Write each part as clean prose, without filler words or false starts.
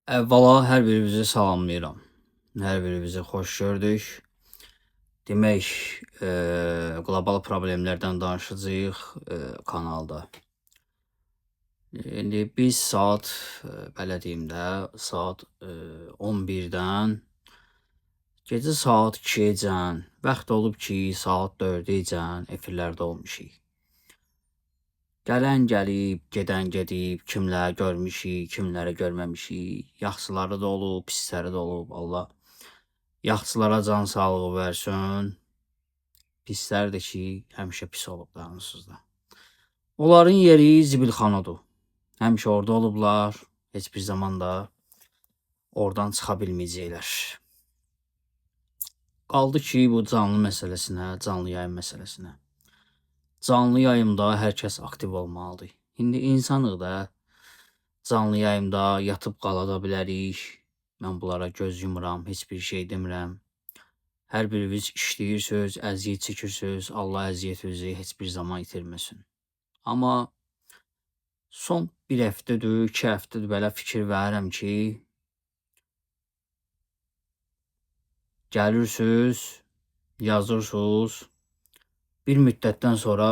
Əvvəla hər birinizi salamlayıram. Hər birinizi xoş gördük. Demək, qlobal problemlərdən danışacağıq kanalda. İndi biz saat, belə deyim də, saat 11-dən gecə saat 2-əcən, vaxt olub ki, saat 4-əcən efirlərdə olmuşuq. Gələn gəlib, gedən gedib, kimləri görmüşük, kimləri görməmişik. Yaxşıları da olub, pisləri də olub. Allah yaxşılara can sağlığı versin. Pislər də ki, həmişə pis olub da onsuz da. Onların yeri zibilxanadır. Həmişə orada olublar. Heç bir zaman da oradan çıxa bilməyəcəklər. Qaldı ki, bu canlı məsələsinə, canlı yayım məsələsinə. Canlı yayımda hər kəs aktiv olmalıdır. İndi insanıq da, canlı yayımda yatıb qala da bilərik. Mən bunlara göz yumuram, heç bir şey demirəm. Hər biriniz işləyirsiniz, əziyyət çəkirsiniz. Allah əziyyətinizi heç bir zaman itirməsin. Amma son bir həftədir, 2 həftədir belə fikir verirəm ki, gəlirsiniz, yazırsınız, bir müddətdən sonra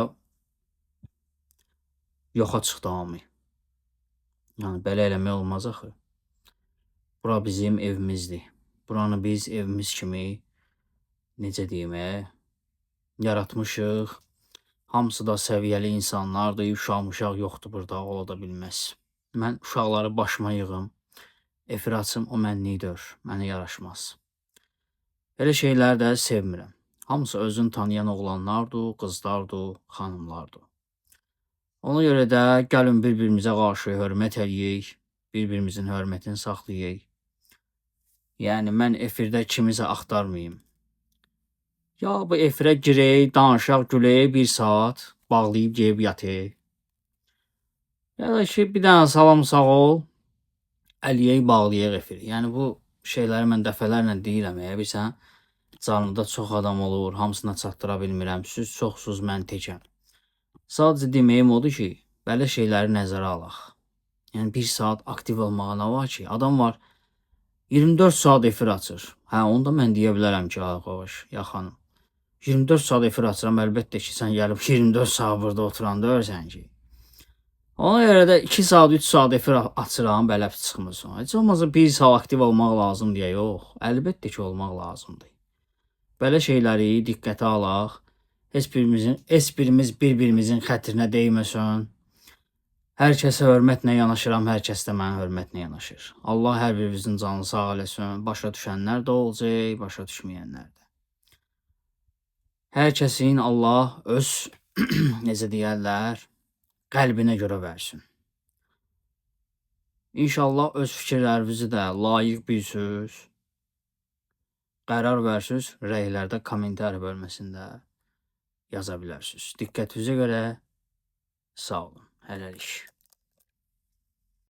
yoxa çıxdı hamı. Yəni belə eləmək olmaz axı. Bura bizim evimizdir. Buranı biz evimiz kimi, necə deyim, yaratmışıq. Hamısı da səviyyəli insanlardır. Uşaq yoxdur burada, ola da bilməz. Mən uşaqları başıma yığım, efir açım, o mənlikdir, mənə yaraşmaz. Belə şeyləri də sevmirəm. Hamısı özünü tanıyan oğlanlardır, qızlardır, xanımlardır. Ona görə də gəlin bir-birimizə qarşı hörmət eləyək, bir-birimizin hörmətini saxlayaq. Yəni mən efirdə kimisə axtarmayım. Ya bu efirə girək, danışaq, gülək 1 saat, bağlayıb gəlib yataq. Ya da ki, bir dənə salam sağ ol, əliyək, bağlayaq efiri. Yəni bu şeyləri mən dəfələrlə deyirəm, bilirsən, canımda çox adam olur, hamısına çatdıra bilmirəm. Siz çoxsuz, mən təkəm. Sadəcə deməyim odur ki, belə şeyləri nəzərə alaq. Yəni 1 saat aktiv olmağa nə var ki? Adam var 24 saat efir açır. Hə, onda mən deyə bilərəm ki, qardaş, ya xanım, 24 saat efir açıram, əlbəttə ki, sən gəlib 24 saat burada oturanda örsən ki. Ona görə də 2 saat, 3 saat efir açıram, belə çıxmırsan. Heç olmazsa 1 saat aktiv olmaq lazım deyə yox. Əlbəttə ki, olmaq lazımdır. Belə şeyləri diqqətə alaq. Heç birimiz bir-birimizin xətrinə deyməsin. Hər kəsə hörmətlə yanaşıram, hər kəs də mənə hörmətlə yanaşır. Allah hər birimizin canını sağ eləsin. Başa düşənlər də olacaq, başa düşməyənlər də. Hər kəsin Allah öz, necə deyərlər, qəlbinə görə versin. İnşallah öz fikirlərinizi də layiq bilsiniz. Qərar versiniz, rəylərdə, komentar bölməsində yaza bilərsiniz. Diqqətinizə görə sağ olun. Hələlik.